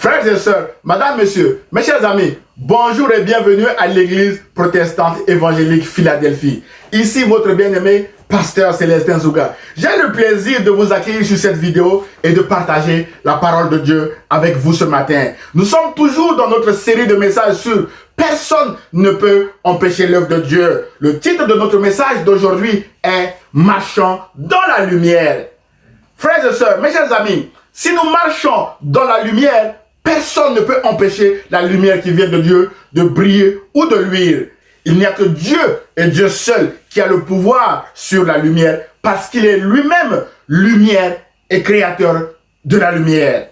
Frères et sœurs, madame, monsieur, mes chers amis, bonjour et bienvenue à l'église protestante évangélique Philadelphie. Ici votre bien-aimé, pasteur Célestin Zouga. J'ai le plaisir de vous accueillir sur cette vidéo et de partager la parole de Dieu avec vous ce matin. Nous sommes toujours dans notre série de messages sur « Personne ne peut empêcher l'œuvre de Dieu ». Le titre de notre message d'aujourd'hui est « Marchons dans la lumière ». Frères et sœurs, mes chers amis, si nous marchons dans la lumière, personne ne peut empêcher la lumière qui vient de Dieu de briller ou de luire. Il n'y a que Dieu et Dieu seul qui a le pouvoir sur la lumière parce qu'il est lui-même lumière et créateur de la lumière.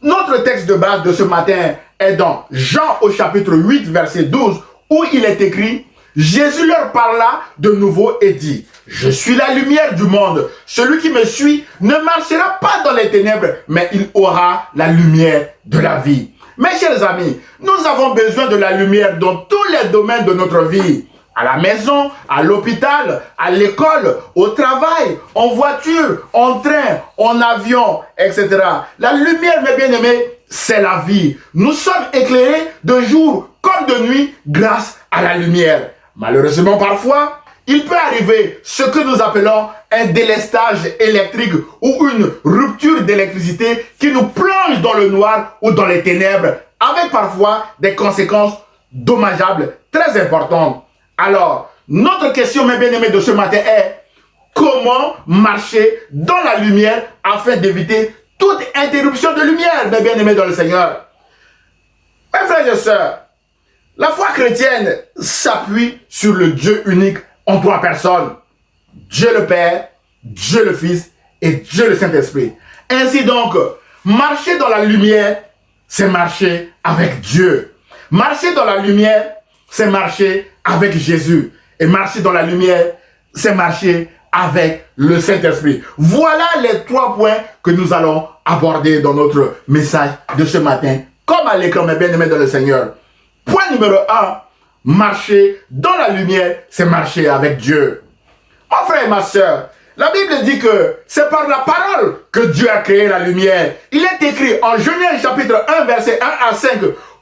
Notre texte de base de ce matin est dans Jean au chapitre 8 verset 12 où il est écrit « Jésus leur parla de nouveau et dit « Je suis la lumière du monde. Celui qui me suit ne marchera pas dans les ténèbres, mais il aura la lumière de la vie. » Mes chers amis, nous avons besoin de la lumière dans tous les domaines de notre vie. À la maison, à l'hôpital, à l'école, au travail, en voiture, en train, en avion, etc. La lumière, mes bien-aimés, c'est la vie. Nous sommes éclairés de jour comme de nuit grâce à la lumière. Malheureusement, parfois, il peut arriver ce que nous appelons un délestage électrique ou une rupture d'électricité qui nous plonge dans le noir ou dans les ténèbres, avec parfois des conséquences dommageables très importantes. Alors, notre question, mes bien-aimés, de ce matin est comment marcher dans la lumière afin d'éviter toute interruption de lumière, mes bien-aimés dans le Seigneur. Mes frères et sœurs, la foi chrétienne s'appuie sur le Dieu unique en trois personnes. Dieu le Père, Dieu le Fils et Dieu le Saint-Esprit. Ainsi donc, marcher dans la lumière, c'est marcher avec Dieu. Marcher dans la lumière, c'est marcher avec Jésus. Et marcher dans la lumière, c'est marcher avec le Saint-Esprit. Voilà les trois points que nous allons aborder dans notre message de ce matin. Comme à l'écran, mes bien-aimés dans le Seigneur. Point numéro 1, marcher dans la lumière, c'est marcher avec Dieu. Mon frère et ma soeur, la Bible dit que c'est par la parole que Dieu a créé la lumière. Il est écrit en Genèse chapitre 1, verset 1 à 5.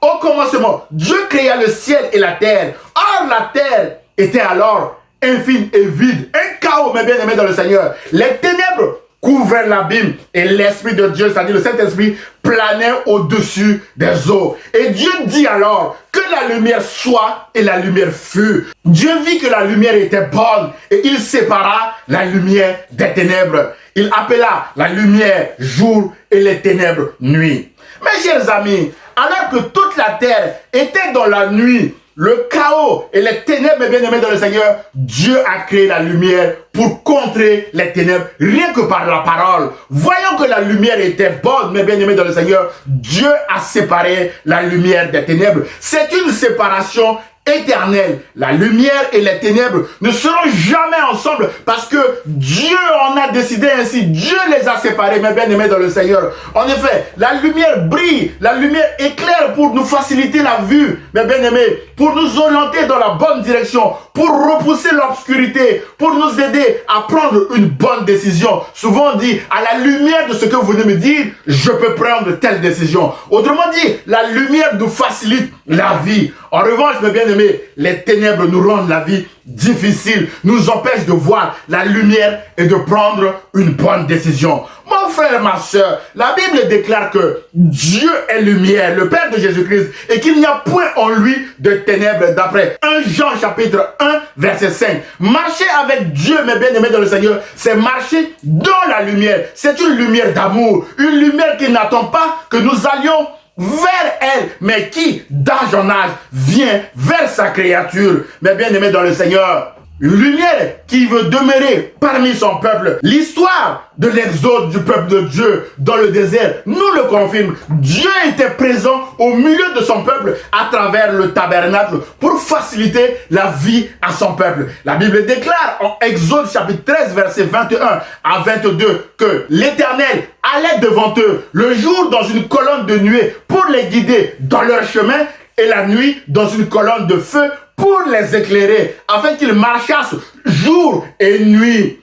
Au commencement, Dieu créa le ciel et la terre. Or, la terre était alors infime et vide. Un chaos, mes bien-aimés dans le Seigneur. Les ténèbres couvert l'abîme et l'Esprit de Dieu, c'est-à-dire le Saint-Esprit, planait au-dessus des eaux. Et Dieu dit alors que la lumière soit et la lumière fut. Dieu vit que la lumière était bonne et il sépara la lumière des ténèbres. Il appela la lumière jour et les ténèbres nuit. Mes chers amis, alors que toute la terre était dans la nuit, le chaos et les ténèbres, bien-aimés dans le Seigneur, Dieu a créé la lumière pour contrer les ténèbres, rien que par la parole. Voyant que la lumière était bonne, mes bien-aimés dans le Seigneur, Dieu a séparé la lumière des ténèbres. C'est une séparation éternelle. La lumière et les ténèbres ne seront jamais ensemble parce que Dieu en a décidé ainsi. Dieu les a séparés, mes bien-aimés dans le Seigneur. En effet, la lumière brille, la lumière éclaire pour nous faciliter la vue, mes bien-aimés, pour nous orienter dans la bonne direction, pour repousser l'obscurité, pour nous aider à prendre une bonne décision. Souvent on dit, à la lumière de ce que vous venez me dire, je peux prendre telle décision. Autrement dit, la lumière nous facilite la vie. En revanche, mes bien-aimés, les ténèbres nous rendent la vie difficile, nous empêchent de voir la lumière et de prendre une bonne décision. Mon frère, ma soeur, la Bible déclare que Dieu est lumière, le Père de Jésus-Christ, et qu'il n'y a point en lui de ténèbres, d'après 1 Jean chapitre 1, verset 5. Marcher avec Dieu, mes bien-aimés dans le Seigneur, c'est marcher dans la lumière. C'est une lumière d'amour, une lumière qui n'attend pas que nous allions vers elle, mais qui, d'âge en âge, vient vers sa créature. Mes bien-aimés dans le Seigneur, une lumière qui veut demeurer parmi son peuple. L'histoire de l'exode du peuple de Dieu dans le désert nous le confirme. Dieu était présent au milieu de son peuple à travers le tabernacle pour faciliter la vie à son peuple. La Bible déclare en Exode chapitre 13 verset 21 à 22 que l'Éternel allait devant eux le jour dans une colonne de nuée pour les guider dans leur chemin et la nuit dans une colonne de feu pour les éclairer, afin qu'ils marchassent jour et nuit.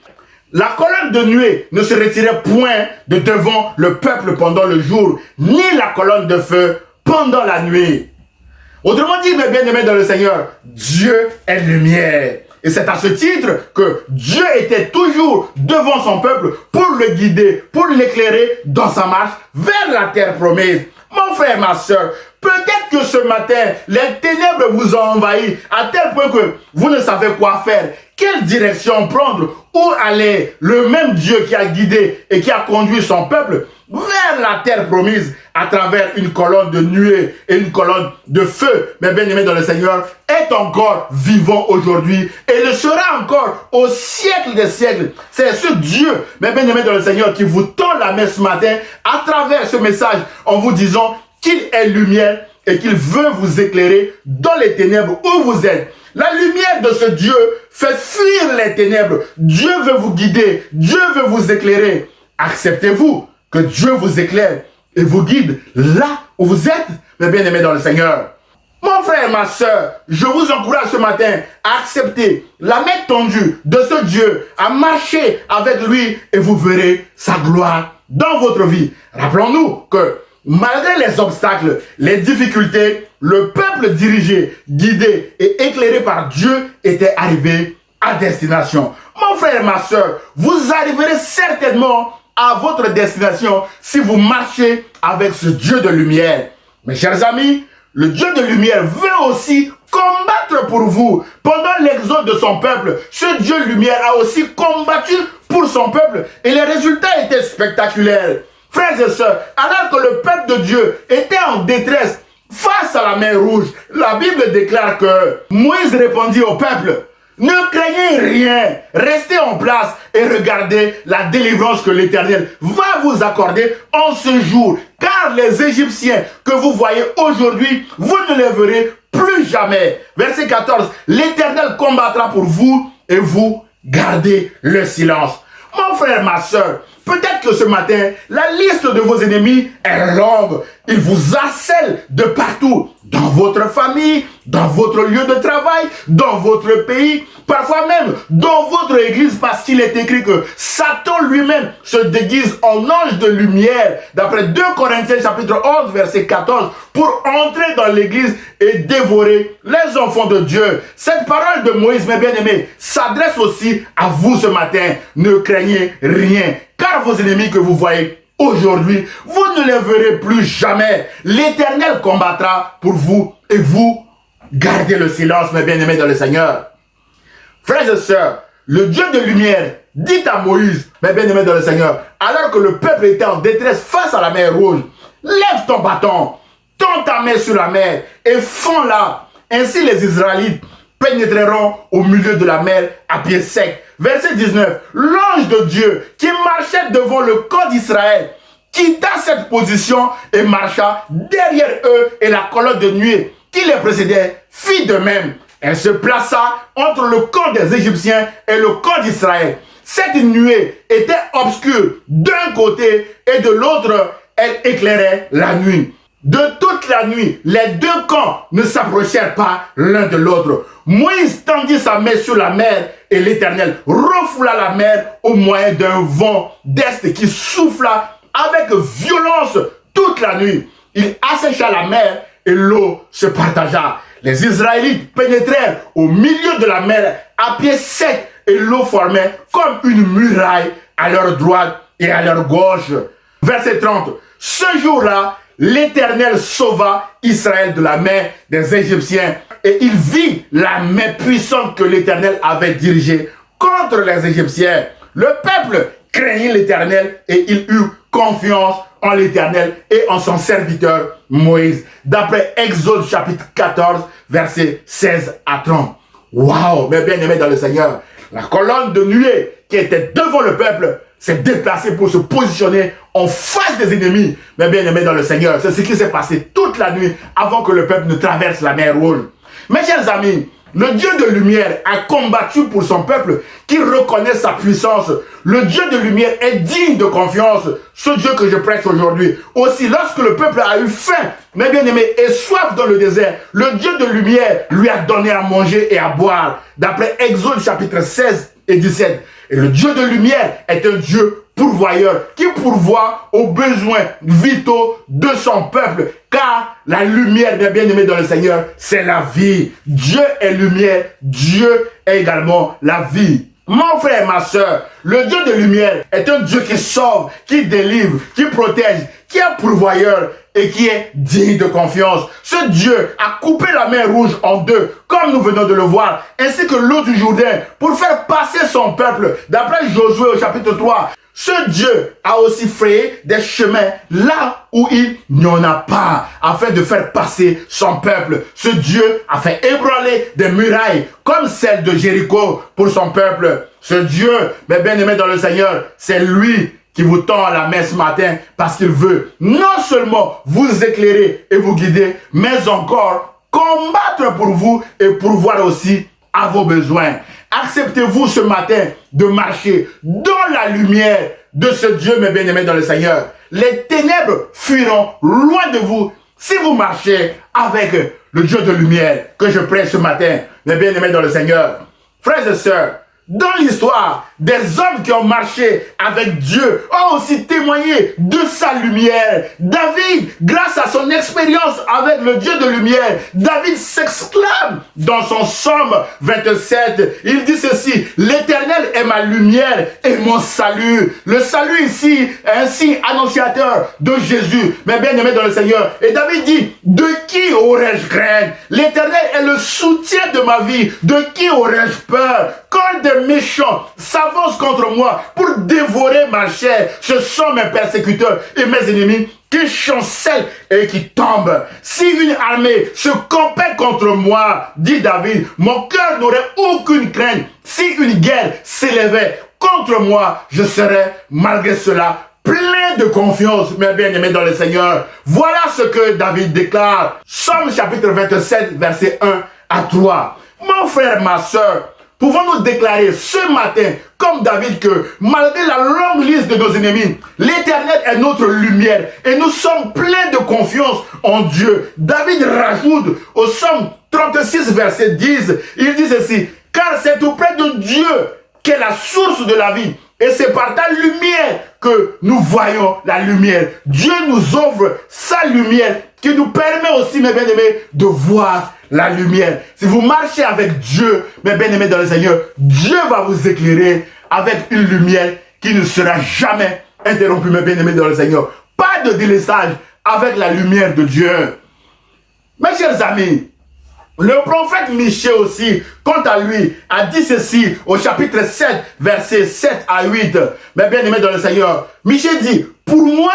La colonne de nuée ne se retirait point de devant le peuple pendant le jour, ni la colonne de feu pendant la nuit. Autrement dit, mes bien-aimés dans le Seigneur, Dieu est lumière. Et c'est à ce titre que Dieu était toujours devant son peuple pour le guider, pour l'éclairer dans sa marche vers la terre promise. Mon frère, ma soeur, peut-être que ce matin, les ténèbres vous ont envahi à tel point que vous ne savez quoi faire, quelle direction prendre, où aller. Le même Dieu qui a guidé et qui a conduit son peuple vers la terre promise à travers une colonne de nuée et une colonne de feu, mes bien-aimés dans le Seigneur, est encore vivant aujourd'hui et le sera encore au siècle des siècles. C'est ce Dieu, mes bien-aimés dans le Seigneur, qui vous tend la main ce matin à travers ce message en vous disant qu'il est lumière et qu'il veut vous éclairer dans les ténèbres où vous êtes. La lumière de ce Dieu fait fuir les ténèbres. Dieu veut vous guider. Dieu veut vous éclairer. Acceptez-vous que Dieu vous éclaire et vous guide là où vous êtes, mes bien-aimés dans le Seigneur. Mon frère, ma soeur, je vous encourage ce matin à accepter la main tendue de ce Dieu, à marcher avec lui et vous verrez sa gloire dans votre vie. Rappelons-nous que malgré les obstacles, les difficultés, le peuple dirigé, guidé et éclairé par Dieu était arrivé à destination. Mon frère, ma soeur, vous arriverez certainement à votre destination si vous marchez avec ce Dieu de lumière. Mes chers amis, le Dieu de lumière veut aussi combattre pour vous. Pendant l'exode de son peuple, ce Dieu de lumière a aussi combattu pour son peuple et les résultats étaient spectaculaires. Frères et sœurs, alors que le peuple de Dieu était en détresse face à la mer Rouge, la Bible déclare que Moïse répondit au peuple: ne craignez rien, restez en place et regardez la délivrance que l'Éternel va vous accorder en ce jour. Car les Égyptiens que vous voyez aujourd'hui, vous ne les verrez plus jamais. Verset 14, l'Éternel combattra pour vous et vous gardez le silence. Mon frère, ma soeur, peut-être que ce matin, la liste de vos ennemis est longue. Ils vous harcèlent de partout, dans votre famille, dans votre lieu de travail, dans votre pays, parfois même dans votre église, parce qu'il est écrit que Satan lui-même se déguise en ange de lumière, d'après 2 Corinthiens chapitre 11, verset 14, pour entrer dans l'église et dévorer les enfants de Dieu. Cette parole de Moïse, mes bien-aimés, s'adresse aussi à vous ce matin. Ne craignez rien, car vos ennemis que vous voyez aujourd'hui, vous ne les verrez plus jamais. L'Éternel combattra pour vous et vous gardez le silence, mes bien-aimés dans le Seigneur. Frères et sœurs, le Dieu de lumière dit à Moïse, mes bien-aimés dans le Seigneur, alors que le peuple était en détresse face à la mer Rouge: lève ton bâton, tends ta main sur la mer et fends-la. Ainsi les Israélites pénétreront au milieu de la mer à pied sec. Verset 19, l'ange de Dieu qui marchait devant le camp d'Israël quitta cette position et marcha derrière eux, et la colonne de nuée qui les précédait fit de même. Elle se plaça entre le camp des Égyptiens et le camp d'Israël. Cette nuée était obscure d'un côté et de l'autre, elle éclairait la nuit. De toute la nuit, les deux camps ne s'approchèrent pas l'un de l'autre. Moïse tendit sa main sur la mer et l'Éternel refoula la mer au moyen d'un vent d'est qui souffla avec violence toute la nuit. Il assécha la mer et l'eau se partagea. Les Israélites pénétrèrent au milieu de la mer à pied sec et l'eau formait comme une muraille à leur droite et à leur gauche. Verset 30. Ce jour-là, l'Éternel sauva Israël de la main des Égyptiens et il vit la main puissante que l'Éternel avait dirigée contre les Égyptiens. Le peuple craignit l'Éternel et il eut confiance en l'Éternel et en son serviteur Moïse. D'après Exode chapitre 14, versets 16 à 30. Waouh, mes bien-aimés dans le Seigneur, la colonne de nuée qui était devant le peuple s'est déplacée pour se positionner en face des ennemis. Mes bien-aimés dans le Seigneur, c'est ce qui s'est passé toute la nuit avant que le peuple ne traverse la mer Rouge. Mes chers amis, le Dieu de lumière a combattu pour son peuple qui reconnaît sa puissance. Le Dieu de lumière est digne de confiance. Ce Dieu que je prêche aujourd'hui. Aussi, lorsque le peuple a eu faim, mes bien-aimés, et soif dans le désert, le Dieu de lumière lui a donné à manger et à boire. D'après Exode chapitre 16 et 17. Et le Dieu de lumière est un Dieu pourvoyeur qui pourvoit aux besoins vitaux de son peuple. Car la lumière, bien aimé dans le Seigneur, c'est la vie. Dieu est lumière, Dieu est également la vie. Mon frère et ma soeur, le Dieu de lumière est un Dieu qui sauve, qui délivre, qui protège, qui est pourvoyeur et qui est digne de confiance. Ce Dieu a coupé la mer Rouge en deux, comme nous venons de le voir, ainsi que l'eau du Jourdain, pour faire passer son peuple. D'après Josué au chapitre 3, ce Dieu a aussi frayé des chemins là où il n'y en a pas, afin de faire passer son peuple. Ce Dieu a fait ébranler des murailles comme celle de Jéricho pour son peuple. Ce Dieu, mes bien-aimés dans le Seigneur, c'est lui qui vous tend la main ce matin parce qu'il veut non seulement vous éclairer et vous guider, mais encore combattre pour vous et pourvoir aussi à vos besoins. Acceptez-vous ce matin de marcher dans la lumière de ce Dieu, mes bien-aimés dans le Seigneur. Les ténèbres fuiront loin de vous si vous marchez avec le Dieu de lumière que je prêche ce matin, mes bien-aimés dans le Seigneur. Frères et sœurs, dans l'histoire, des hommes qui ont marché avec Dieu ont aussi témoigné de sa lumière. David, grâce à son expérience avec le Dieu de lumière, David s'exclame dans son psaume 27. Il dit ceci: l'Éternel est ma lumière et mon salut. Le salut ici est un signe annonciateur de Jésus, mais bien aimé dans le Seigneur. Et David dit: de qui aurais-je crainte? L'Éternel est le soutien de ma vie. De qui aurais-je peur? Quand des méchants s'avancent contre moi pour dévorer ma chair, ce sont mes persécuteurs et mes ennemis qui chancellent et qui tombent. Si une armée se campait contre moi, dit David, mon cœur n'aurait aucune crainte. Si une guerre s'élevait contre moi, je serais malgré cela plein de confiance, mes bien-aimés dans le Seigneur. Voilà ce que David déclare. Psaume chapitre 27, verset 1 à 3. Mon frère, ma soeur, pouvons-nous déclarer ce matin, comme David, que malgré la longue liste de nos ennemis, l'Éternel est notre lumière et nous sommes pleins de confiance en Dieu. David rajoute au psaume 36, verset 10, il dit ceci: car c'est auprès de Dieu qu'est la source de la vie, et c'est par ta lumière que nous voyons la lumière. Dieu nous offre sa lumière qui nous permet aussi, mes bien-aimés, de voir la lumière. Si vous marchez avec Dieu, mes bien-aimés dans le Seigneur, Dieu va vous éclairer avec une lumière qui ne sera jamais interrompue, mes bien-aimés dans le Seigneur. Pas de délaissage avec la lumière de Dieu. Mes chers amis, le prophète Michée aussi, quant à lui, a dit ceci au chapitre 7, versets 7 à 8. Mes bien-aimés dans le Seigneur, Michée dit: pour moi,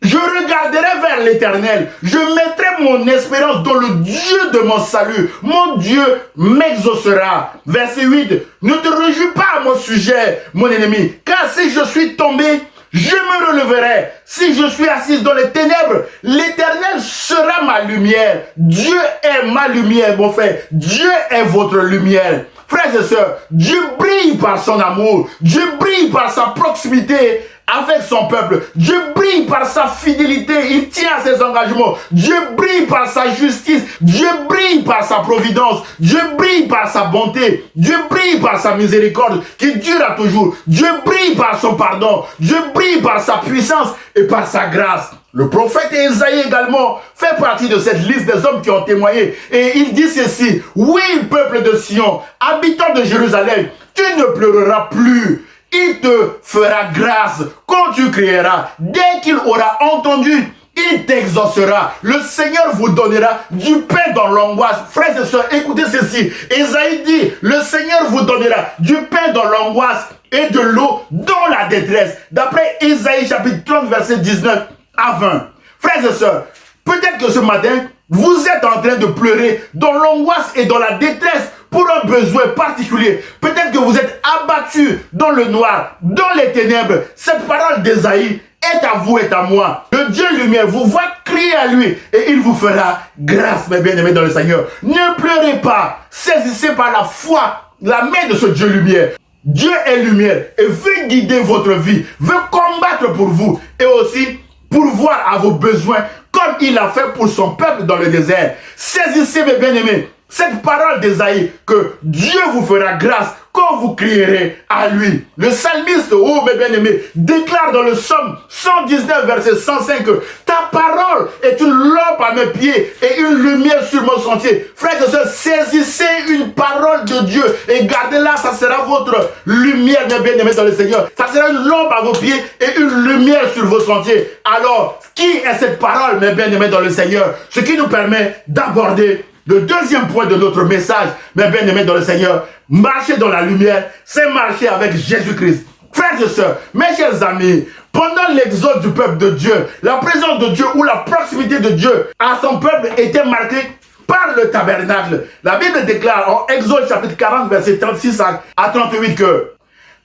je regarderai vers l'Éternel, je mettrai mon espérance dans le Dieu de mon salut. Mon Dieu m'exaucera. Verset 8, ne te réjouis pas à mon sujet, mon ennemi, car si je suis tombé, je me releverai. Si je suis assise dans les ténèbres, l'Éternel sera ma lumière. Dieu est ma lumière, mon frère. Dieu est votre lumière. Frères et sœurs, Dieu brille par son amour. Dieu brille par sa proximité avec son peuple. Dieu brille par sa fidélité. Il tient à ses engagements. Dieu brille par sa justice. Dieu brille par sa providence. Dieu brille par sa bonté. Dieu brille par sa miséricorde qui dure à toujours. Dieu brille par son pardon. Dieu brille par sa puissance et par sa grâce. Le prophète Ésaïe également fait partie de cette liste des hommes qui ont témoigné. Et il dit ceci: oui, peuple de Sion, habitant de Jérusalem, tu ne pleureras plus. Il te fera grâce quand tu crieras. Dès qu'il aura entendu, il t'exaucera. Le Seigneur vous donnera du pain dans l'angoisse. Frères et sœurs, écoutez ceci. Ésaïe dit: le Seigneur vous donnera du pain dans l'angoisse et de l'eau dans la détresse. D'après Ésaïe chapitre 30, verset 19 à 20. Frères et sœurs, peut-être que ce matin, vous êtes en train de pleurer dans l'angoisse et dans la détresse pour un besoin particulier. Peut-être que vous êtes abattu dans le noir, dans les ténèbres. Cette parole d'Ésaïe est à vous et à moi. Le Dieu lumière vous voit crier à lui et il vous fera grâce, mes bien-aimés dans le Seigneur. Ne pleurez pas. Saisissez par la foi la main de ce Dieu lumière. Dieu est lumière et veut guider votre vie, veut combattre pour vous et aussi pourvoir à vos besoins comme il a fait pour son peuple dans le désert. Saisissez, mes bien-aimés, cette parole d'Ésaïe que Dieu vous fera grâce quand vous crierez à lui. Le psalmiste, oh mes bien-aimés, déclare dans le psaume 119, verset 105 que ta parole est une lampe à mes pieds et une lumière sur mon sentier. Frères et sœurs, saisissez une parole de Dieu et gardez-la, ça sera votre lumière, mes bien-aimés dans le Seigneur. Ça sera une lampe à vos pieds et une lumière sur vos sentiers. Alors, qui est cette parole, mes bien-aimés dans le Seigneur? Ce qui nous permet d'aborder le deuxième point de notre message, mes bien-aimés dans le Seigneur. Marcher dans la lumière, c'est marcher avec Jésus-Christ. Frères et sœurs, mes chers amis, pendant l'exode du peuple de Dieu, la présence de Dieu ou la proximité de Dieu à son peuple était marquée par le tabernacle. La Bible déclare en Exode chapitre 40, verset 36 à 38 que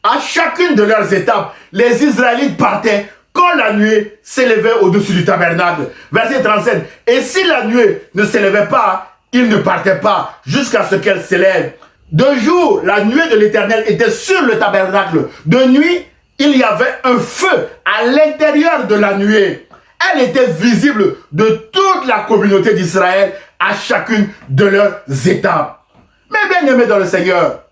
à chacune de leurs étapes, les Israélites partaient quand la nuée s'élevait au-dessus du tabernacle. Verset 37. Et si la nuée ne s'élevait pas, ils ne partaient pas jusqu'à ce qu'elle s'élève. De jour, la nuée de l'Éternel était sur le tabernacle. De nuit, il y avait un feu à l'intérieur de la nuée. Elle était visible de toute la communauté d'Israël à chacune de leurs étapes. Mais bien aimés dans le Seigneur,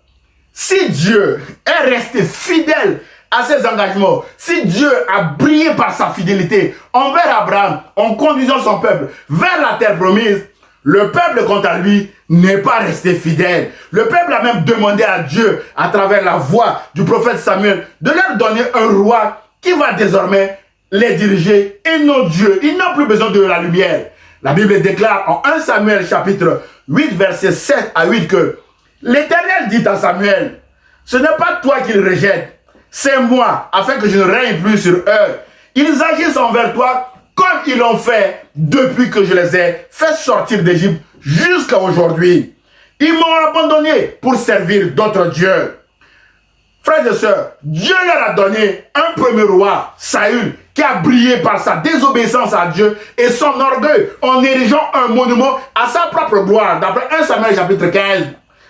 si Dieu est resté fidèle à ses engagements, si Dieu a brillé par sa fidélité envers Abraham en conduisant son peuple vers la terre promise, le peuple, quant à lui, n'est pas resté fidèle. Le peuple a même demandé à Dieu, à travers la voix du prophète Samuel, de leur donner un roi qui va désormais les diriger et non Dieu. Ils n'ont plus besoin de la lumière. La Bible déclare en 1 Samuel chapitre 8, versets 7 à 8 que l'Éternel dit à Samuel, ce n'est pas toi qu'il rejette, c'est moi, afin que je ne règne plus sur eux. Ils agissent envers toi comme ils l'ont fait depuis que je les ai fait sortir d'Égypte jusqu'à aujourd'hui. Ils m'ont abandonné pour servir d'autres dieux. Frères et sœurs, Dieu leur a donné un premier roi, Saül, qui a brillé par sa désobéissance à Dieu et son orgueil en érigeant un monument à sa propre gloire. D'après 1 Samuel chapitre 15,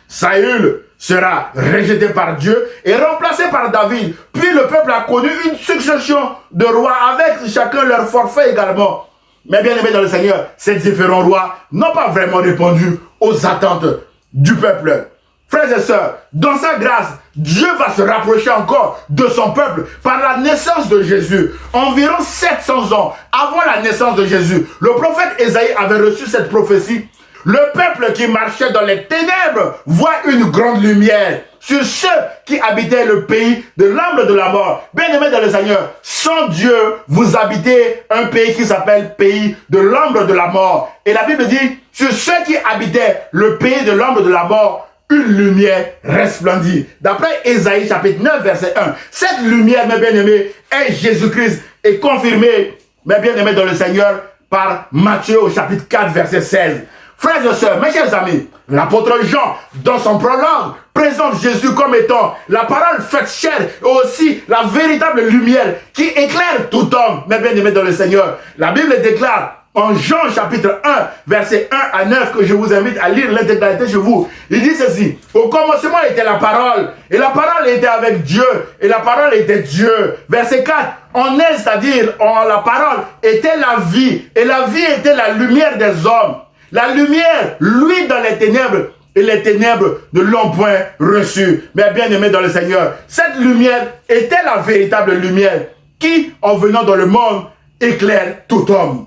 Saül sera rejeté par Dieu et remplacé par David. Puis le peuple a connu une succession de rois avec chacun leur forfait également. Mais bien aimés dans le Seigneur, ces différents rois n'ont pas vraiment répondu aux attentes du peuple. Frères et sœurs, dans sa grâce, Dieu va se rapprocher encore de son peuple par la naissance de Jésus. Environ 700 ans avant la naissance de Jésus, le prophète Ésaïe avait reçu cette prophétie. Le peuple qui marchait dans les ténèbres voit une grande lumière sur ceux qui habitaient le pays de l'ombre de la mort. Bien-aimés dans le Seigneur, sans Dieu, vous habitez un pays qui s'appelle pays de l'ombre de la mort. Et la Bible dit, sur ceux qui habitaient le pays de l'ombre de la mort, une lumière resplendit. D'après Ésaïe chapitre 9, verset 1, cette lumière, mes bien-aimés, est Jésus-Christ et confirmée, mes bien-aimés dans le Seigneur, par Matthieu au chapitre 4, verset 16. Frères et sœurs, mes chers amis, l'apôtre Jean, dans son prologue, présente Jésus comme étant la parole faite chair et aussi la véritable lumière qui éclaire tout homme, mes bien-aimés dans le Seigneur. La Bible déclare en Jean chapitre 1, verset 1 à 9, que je vous invite à lire l'intégralité chez vous. Il dit ceci, au commencement était la parole, et la parole était avec Dieu, et la parole était Dieu. Verset 4, en elle, c'est-à-dire en la parole, était la vie, et la vie était la lumière des hommes. La lumière, lui, dans les ténèbres, et les ténèbres ne l'ont point reçu. Mais bien aimé dans le Seigneur, cette lumière était la véritable lumière qui, en venant dans le monde, éclaire tout homme.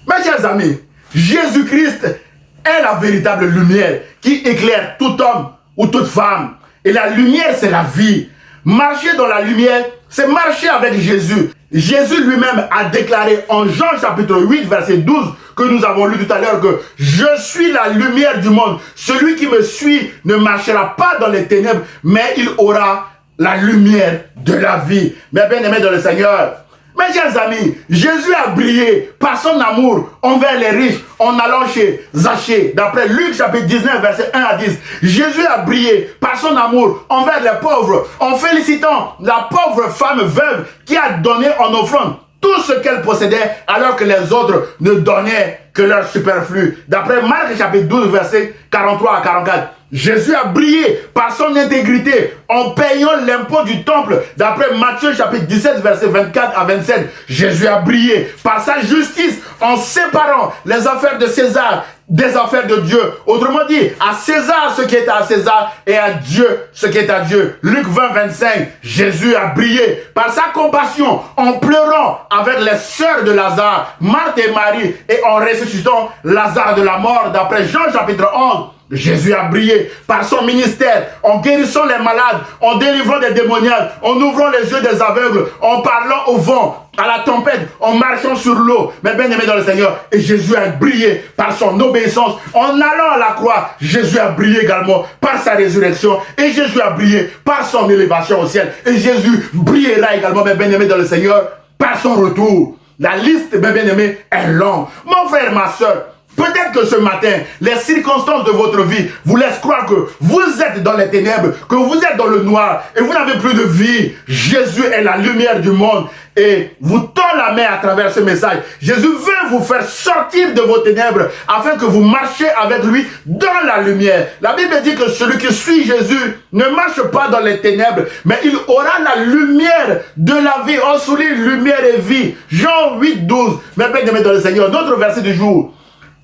Mes chers amis, Jésus-Christ est la véritable lumière qui éclaire tout homme ou toute femme. Et la lumière, c'est la vie. Marcher dans la lumière, c'est marcher avec Jésus. Jésus lui-même a déclaré en Jean chapitre 8, verset 12, que nous avons lu tout à l'heure, que je suis la lumière du monde. Celui qui me suit ne marchera pas dans les ténèbres, mais il aura la lumière de la vie. Mes bien-aimés dans le Seigneur, mes chers amis, Jésus a brillé par son amour envers les riches en allant chez Zachée. D'après Luc chapitre 19, verset 1 à 10, Jésus a brillé par son amour envers les pauvres en félicitant la pauvre femme veuve qui a donné en offrande tout ce qu'elle possédait alors que les autres ne donnaient que leur superflu. D'après Marc chapitre 12, verset 43 à 44, Jésus a brillé par son intégrité en payant l'impôt du temple. D'après Matthieu chapitre 17, versets 24 à 27, Jésus a brillé par sa justice en séparant les affaires de César des affaires de Dieu. Autrement dit, à César ce qui est à César et à Dieu ce qui est à Dieu. Luc 20, 25, Jésus a brillé par sa compassion en pleurant avec les sœurs de Lazare, Marthe et Marie, et en ressuscitant Lazare de la mort. D'après Jean chapitre 11, Jésus a brillé par son ministère en guérissant les malades, en délivrant des démoniaques, en ouvrant les yeux des aveugles, en parlant au vent, à la tempête, en marchant sur l'eau. Mais bien aimé dans le Seigneur, et Jésus a brillé par son obéissance en allant à la croix. Jésus a brillé également par sa résurrection et Jésus a brillé par son élévation au ciel. Et Jésus brillera également, mes bien-aimés dans le Seigneur, par son retour. La liste, mes bien-aimés, est longue. Mon frère, ma soeur, peut-être que ce matin, les circonstances de votre vie vous laissent croire que vous êtes dans les ténèbres, que vous êtes dans le noir et vous n'avez plus de vie. Jésus est la lumière du monde et vous tend la main à travers ce message. Jésus veut vous faire sortir de vos ténèbres afin que vous marchiez avec lui dans la lumière. La Bible dit que celui qui suit Jésus ne marche pas dans les ténèbres, mais il aura la lumière de la vie. On souligne lumière et vie. Jean 8, 12. Mais bien aimé dans le Seigneur, notre verset du jour.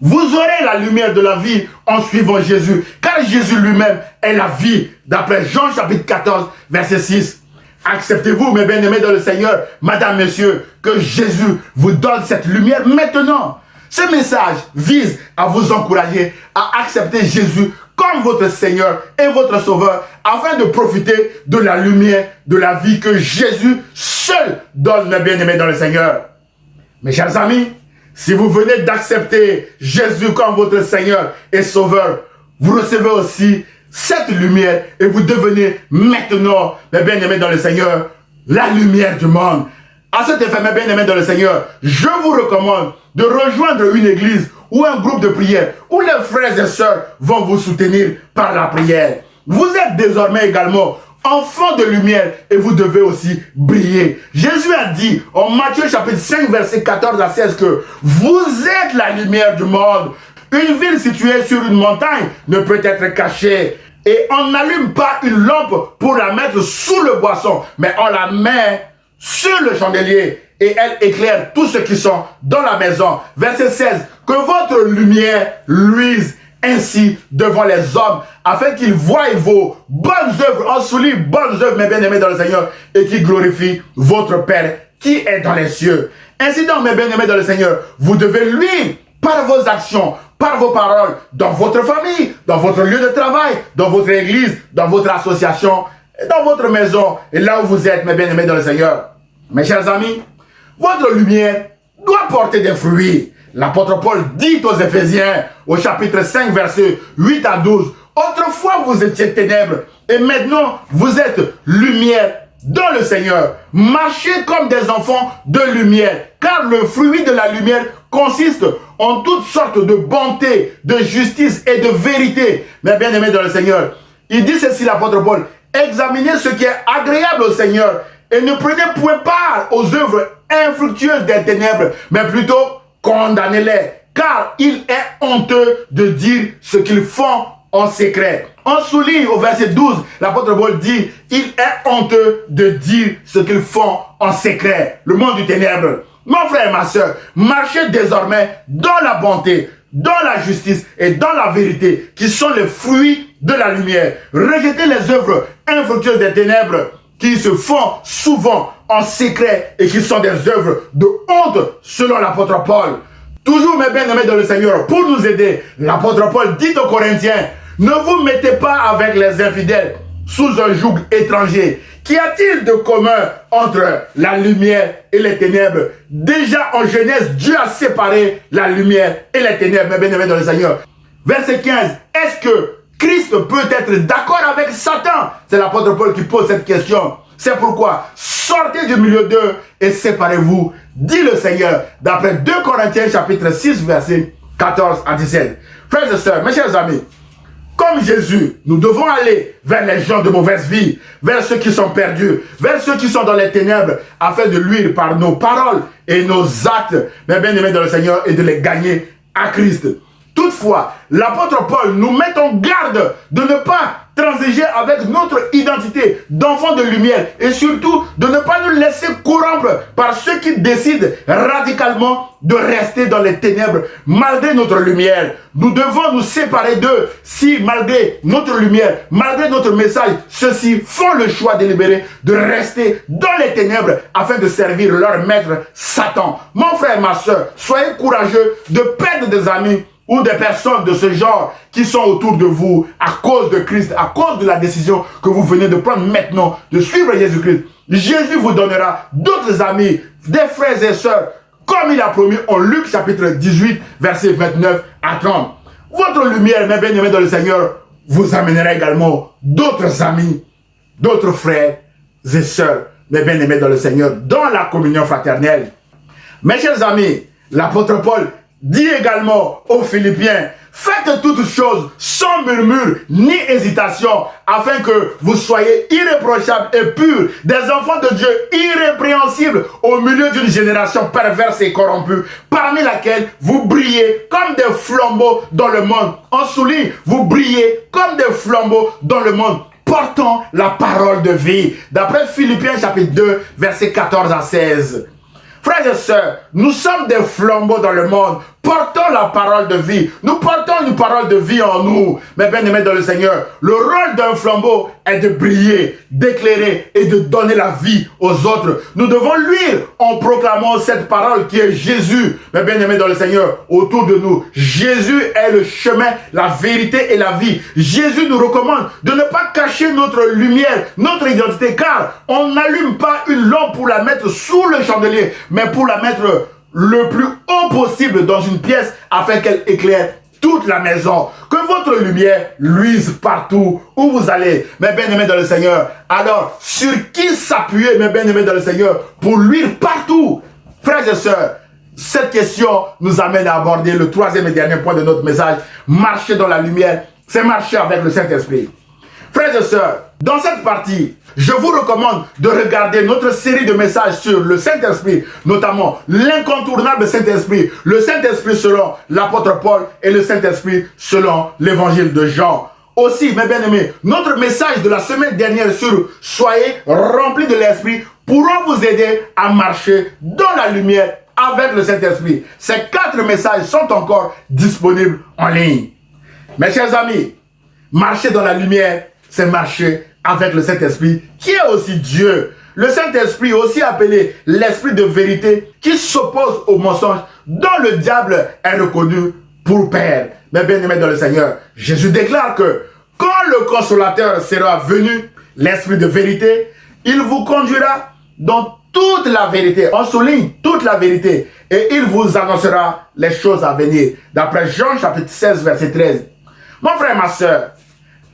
Vous aurez la lumière de la vie en suivant Jésus, car Jésus lui-même est la vie, d'après Jean chapitre 14, verset 6. Acceptez-vous, mes bien-aimés dans le Seigneur, madame, messieurs, que Jésus vous donne cette lumière maintenant. Ce message vise à vous encourager à accepter Jésus comme votre Seigneur et votre Sauveur, afin de profiter de la lumière de la vie que Jésus seul donne, mes bien-aimés dans le Seigneur. Mes chers amis, si vous venez d'accepter Jésus comme votre Seigneur et Sauveur, vous recevez aussi cette lumière et vous devenez maintenant, mes bien-aimés dans le Seigneur, la lumière du monde. À cet effet, mes bien-aimés dans le Seigneur, je vous recommande de rejoindre une église ou un groupe de prière où les frères et sœurs vont vous soutenir par la prière. Vous êtes désormais également enfants de lumière et vous devez aussi briller. Jésus a dit en Matthieu chapitre 5 verset 14 à 16 que vous êtes la lumière du monde. Une ville située sur une montagne ne peut être cachée. Et on n'allume pas une lampe pour la mettre sous le boisson, mais on la met sur le chandelier et elle éclaire tous ceux qui sont dans la maison. Verset 16. Que votre lumière luise ainsi devant les hommes, afin qu'ils voient vos bonnes œuvres, on souligne bonnes œuvres, mes bien-aimés dans le Seigneur, et qui glorifient votre Père qui est dans les cieux. Ainsi donc, mes bien-aimés dans le Seigneur, vous devez lui, par vos actions, par vos paroles, dans votre famille, dans votre lieu de travail, dans votre église, dans votre association, dans votre maison, et là où vous êtes, mes bien-aimés dans le Seigneur. Mes chers amis, votre lumière doit porter des fruits. L'apôtre Paul dit aux Éphésiens, au chapitre 5, versets 8 à 12, « Autrefois vous étiez ténèbres, et maintenant vous êtes lumière dans le Seigneur. Marchez comme des enfants de lumière, car le fruit de la lumière consiste en toutes sortes de bonté, de justice et de vérité. » Mais bien aimés dans le Seigneur, il dit ceci l'apôtre Paul, « Examinez ce qui est agréable au Seigneur, et ne prenez point part aux œuvres infructueuses des ténèbres, mais plutôt condamnez-les, car il est honteux de dire ce qu'ils font en secret. » On souligne au verset 12, l'apôtre Paul dit, il est honteux de dire ce qu'ils font en secret. Le monde du ténèbre. Mon frère et ma soeur, marchez désormais dans la bonté, dans la justice et dans la vérité, qui sont les fruits de la lumière. Rejetez les œuvres infructueuses des ténèbres, qui se font souvent en secret et qui sont des œuvres de honte selon l'apôtre Paul. Toujours mes bien-aimés dans le Seigneur, pour nous aider, l'apôtre Paul dit aux Corinthiens, ne vous mettez pas avec les infidèles sous un joug étranger. Qu'y a-t-il de commun entre la lumière et les ténèbres? Déjà en Genèse, Dieu a séparé la lumière et les ténèbres, mes bien-aimés dans le Seigneur. Verset 15, est-ce que Christ peut être d'accord avec Satan? C'est l'apôtre Paul qui pose cette question. C'est pourquoi, sortez du milieu d'eux et séparez-vous, dit le Seigneur, d'après 2 Corinthiens chapitre 6, versets 14 à 17. Frères et sœurs, mes chers amis, comme Jésus, nous devons aller vers les gens de mauvaise vie, vers ceux qui sont perdus, vers ceux qui sont dans les ténèbres, afin de luire par nos paroles et nos actes, mes bien-aimés dans le Seigneur, et de les gagner à Christ. Tout Toutefois, l'apôtre Paul nous met en garde de ne pas transiger avec notre identité d'enfant de lumière et surtout de ne pas nous laisser corrompre par ceux qui décident radicalement de rester dans les ténèbres malgré notre lumière. Nous devons nous séparer d'eux si malgré notre lumière, malgré notre message, ceux-ci font le choix délibéré de rester dans les ténèbres afin de servir leur maître Satan. Mon frère, ma soeur, soyez courageux de perdre des amis ou des personnes de ce genre qui sont autour de vous à cause de Christ, à cause de la décision que vous venez de prendre maintenant de suivre Jésus-Christ. Jésus vous donnera d'autres amis, des frères et sœurs, comme il a promis en Luc chapitre 18, versets 29 à 30. Votre lumière, mes bien-aimés dans le Seigneur, vous amènera également d'autres amis, d'autres frères et sœurs, mes bien-aimés dans le Seigneur, dans la communion fraternelle. Mes chers amis, l'apôtre Paul dit également aux Philippiens, faites toutes choses sans murmure ni hésitation, afin que vous soyez irréprochables et purs, des enfants de Dieu irrépréhensibles au milieu d'une génération perverse et corrompue, parmi laquelle vous brillez comme des flambeaux dans le monde. En souligne, vous brillez comme des flambeaux dans le monde, portant la parole de vie. D'après Philippiens chapitre 2, versets 14 à 16. Frères et sœurs, nous sommes des flambeaux dans le monde, portons la parole de vie. Nous portons une parole de vie en nous. Mes bien-aimés dans le Seigneur, le rôle d'un flambeau est de briller, d'éclairer et de donner la vie aux autres. Nous devons luire en proclamant cette parole qui est Jésus. Mes bien-aimés dans le Seigneur, autour de nous, Jésus est le chemin, la vérité et la vie. Jésus nous recommande de ne pas cacher notre lumière, notre identité, car on n'allume pas une lampe pour la mettre sous le chandelier, mais pour la mettre le plus haut possible dans une pièce afin qu'elle éclaire toute la maison. Que votre lumière luise partout où vous allez, mes bien-aimés dans le Seigneur. Alors, sur qui s'appuyer, mes bien-aimés dans le Seigneur, pour luire partout? Frères et sœurs, cette question nous amène à aborder le troisième et dernier point de notre message. Marcher dans la lumière, c'est marcher avec le Saint-Esprit. Frères et sœurs, dans cette partie, je vous recommande de regarder notre série de messages sur le Saint-Esprit, notamment l'incontournable Saint-Esprit, le Saint-Esprit selon l'apôtre Paul et le Saint-Esprit selon l'évangile de Jean. Aussi, mes bien-aimés, notre message de la semaine dernière sur « Soyez remplis de l'Esprit » pourront vous aider à marcher dans la lumière avec le Saint-Esprit. Ces 4 messages sont encore disponibles en ligne. Mes chers amis, marcher dans la lumière, c'est marcher avec le Saint-Esprit, qui est aussi Dieu. Le Saint-Esprit, aussi appelé l'Esprit de vérité, qui s'oppose au mensonge, dont le diable est reconnu pour père. Mais bien aimé dans le Seigneur, Jésus déclare que quand le Consolateur sera venu, l'Esprit de vérité, il vous conduira dans toute la vérité. On souligne toute la vérité. Et il vous annoncera les choses à venir. D'après Jean chapitre 16, verset 13. Mon frère, ma soeur,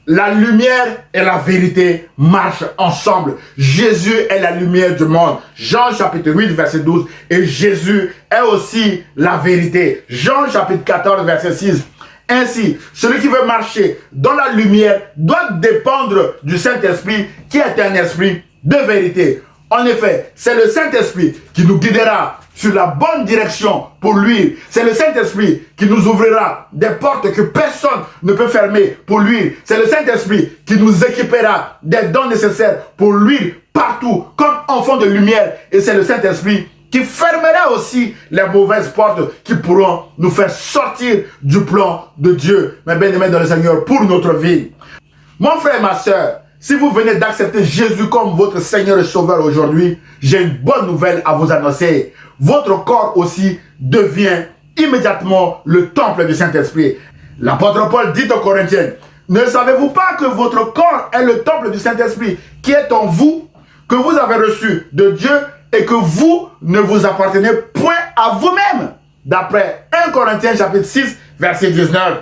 la lumière et la vérité marchent ensemble. Jésus est la lumière du monde. Jean chapitre 8, verset 12. Et Jésus est aussi la vérité. Jean chapitre 14, verset 6. Ainsi, celui qui veut marcher dans la lumière doit dépendre du Saint-Esprit qui est un esprit de vérité. En effet, c'est le Saint-Esprit qui nous guidera sur la bonne direction pour lui. C'est le Saint-Esprit qui nous ouvrira des portes que personne ne peut fermer pour lui. C'est le Saint-Esprit qui nous équipera des dons nécessaires pour lui partout comme enfants de lumière. Et c'est le Saint-Esprit qui fermera aussi les mauvaises portes qui pourront nous faire sortir du plan de Dieu. Mes bien-aimés dans le Seigneur, pour notre vie. Mon frère, ma soeur, si vous venez d'accepter Jésus comme votre Seigneur et Sauveur aujourd'hui, j'ai une bonne nouvelle à vous annoncer. Votre corps aussi devient immédiatement le temple du Saint-Esprit. L'apôtre Paul dit aux Corinthiens, ne savez-vous pas que votre corps est le temple du Saint-Esprit qui est en vous, que vous avez reçu de Dieu et que vous ne vous appartenez point à vous-même. D'après 1 Corinthiens chapitre 6, verset 19.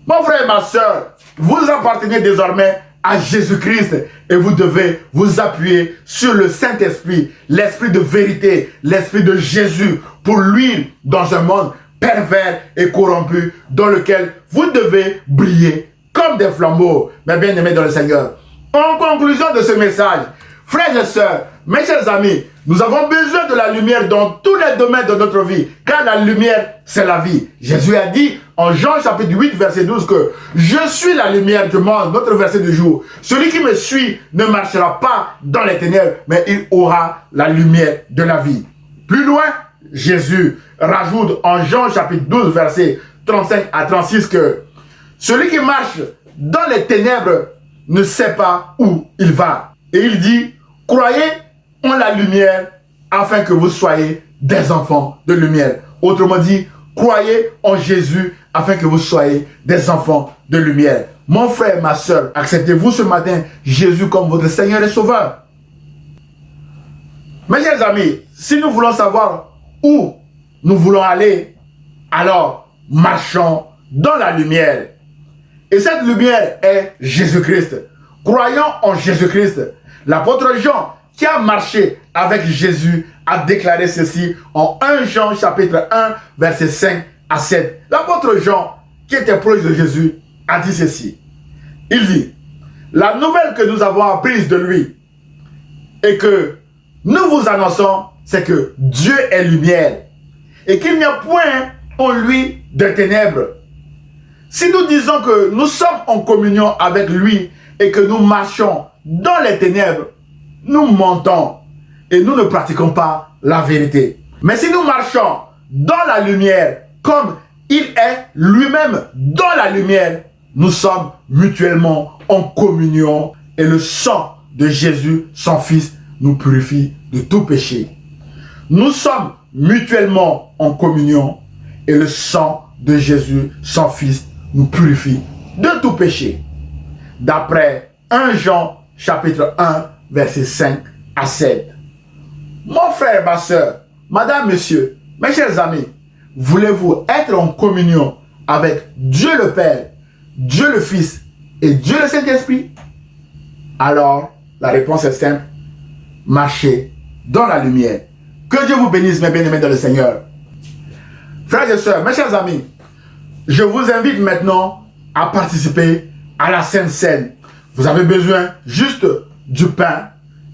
Mon frère et ma soeur, vous appartenez désormais à Jésus-Christ et vous devez vous appuyer sur le Saint-Esprit, l'Esprit de vérité, l'Esprit de Jésus pour lui dans un monde pervers et corrompu dans lequel vous devez briller comme des flambeaux, mes bien-aimés dans le Seigneur. En conclusion de ce message, frères et sœurs, mes chers amis, Nous avons besoin de la lumière dans tous les domaines de notre vie, car la lumière, c'est la vie. Jésus a dit en Jean chapitre 8, verset 12 que « Je suis la lumière du monde », notre verset du jour. Celui qui me suit ne marchera pas dans les ténèbres, mais il aura la lumière de la vie. Plus loin, Jésus rajoute en Jean chapitre 12, verset 35 à 36 que « Celui qui marche dans les ténèbres ne sait pas où il va. » Et il dit « Croyez en la lumière afin que vous soyez des enfants de lumière. » Autrement dit, croyez en Jésus afin que vous soyez des enfants de lumière. Mon frère, ma soeur, acceptez-vous ce matin Jésus comme votre Seigneur et Sauveur? Mes chers amis, si nous voulons savoir où nous voulons aller, alors marchons dans la lumière. Et cette lumière est Jésus-Christ. Croyons en Jésus-Christ. L'apôtre Jean, qui a marché avec Jésus, a déclaré ceci en 1 Jean chapitre 1, verset 5 à 7. L'apôtre Jean, qui était proche de Jésus, a dit ceci. Il dit, la nouvelle que nous avons apprise de lui et que nous vous annonçons, c'est que Dieu est lumière et qu'il n'y a point en lui de ténèbres. Si nous disons que nous sommes en communion avec lui et que nous marchons dans les ténèbres, nous mentons et nous ne pratiquons pas la vérité. Mais si nous marchons dans la lumière comme il est lui-même dans la lumière, nous sommes mutuellement en communion et le sang de Jésus, son Fils, nous purifie de tout péché. Nous sommes mutuellement en communion et le sang de Jésus, son Fils, nous purifie de tout péché. D'après 1 Jean chapitre 1, verset 5 à 7. Mon frère, ma soeur, madame, monsieur, mes chers amis, voulez-vous être en communion avec Dieu le Père, Dieu le Fils et Dieu le Saint-Esprit? Alors, la réponse est simple. Marchez dans la lumière. Que Dieu vous bénisse, mes bien-aimés dans le Seigneur. Frères et sœurs, mes chers amis, je vous invite maintenant à participer à la Sainte Seine. Vous avez besoin juste du pain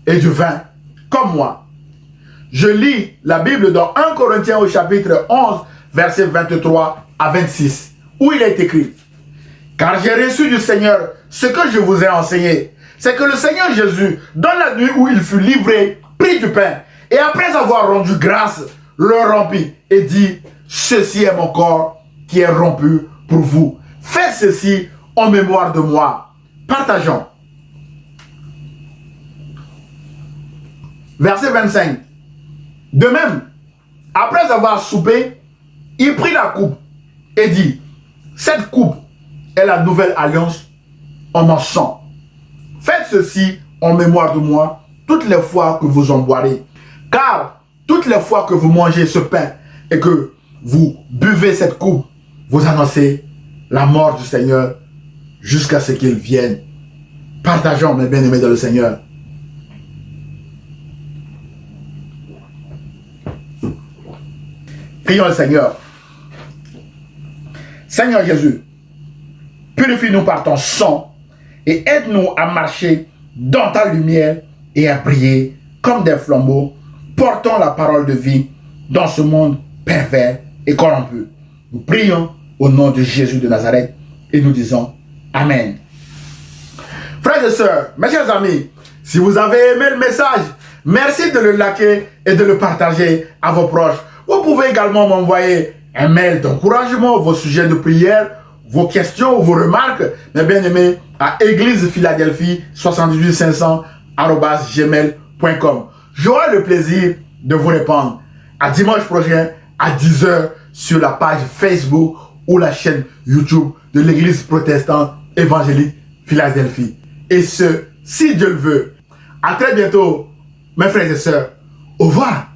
et du vin, comme moi. Je lis la Bible dans 1 Corinthiens au chapitre 11, versets 23 à 26, où il est écrit « Car j'ai reçu du Seigneur ce que je vous ai enseigné, c'est que le Seigneur Jésus, dans la nuit où il fut livré, prit du pain, et après avoir rendu grâce, le rompit et dit « Ceci est mon corps qui est rompu pour vous. Faites ceci en mémoire de moi. » Partageons. Verset 25. De même, après avoir soupé, il prit la coupe et dit, cette coupe est la nouvelle alliance en mon sang. Faites ceci en mémoire de moi toutes les fois que vous en boirez. Car toutes les fois que vous mangez ce pain et que vous buvez cette coupe, vous annoncez la mort du Seigneur jusqu'à ce qu'il vienne. Partageons, mes bien-aimés dans le Seigneur. Prions le Seigneur. Seigneur Jésus, purifie-nous par ton sang et aide-nous à marcher dans ta lumière et à briller comme des flambeaux, portant la parole de vie dans ce monde pervers et corrompu. Nous prions au nom de Jésus de Nazareth et nous disons Amen. Frères et sœurs, mes chers amis, si vous avez aimé le message, merci de le liker et de le partager à vos proches. Vous pouvez également m'envoyer un mail d'encouragement, vos sujets de prière, vos questions, vos remarques, mes bien-aimés, à église-philadelphie-785@gmail.com. J'aurai le plaisir de vous répondre. À dimanche prochain, à 10 h, sur la page Facebook ou la chaîne YouTube de l'église protestante évangélique Philadelphie. Et ce, si Dieu le veut. À très bientôt, mes frères et sœurs. Au revoir.